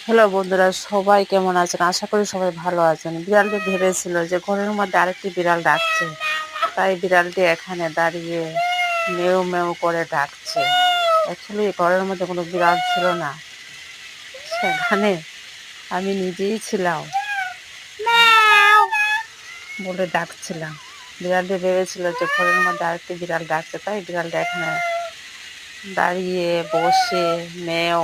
Hello বন্ধুরা, সবাই কেমন আছেন? আশা করি সবাই ভালো আছেন। বিড়ালটি ভেবেছিল যে ঘরের মধ্যে আরেকটি বিড়াল ডাকছে, তাই বিড়ালটি এখানে দাঁড়িয়ে মেউ মেউ করে ডাকছে। অ্যাকচুয়ালি ঘরের মধ্যে কোনো বিড়াল ছিল না, সেখানে আমি নিজেই ছিলাম বলে ডাকছিলাম। বিড়ালটি ভেবেছিল যে ঘরের মধ্যে আরেকটি বিড়াল ডাকছে, তাই বিড়ালটা এখানে দাঁড়িয়ে বসে মেও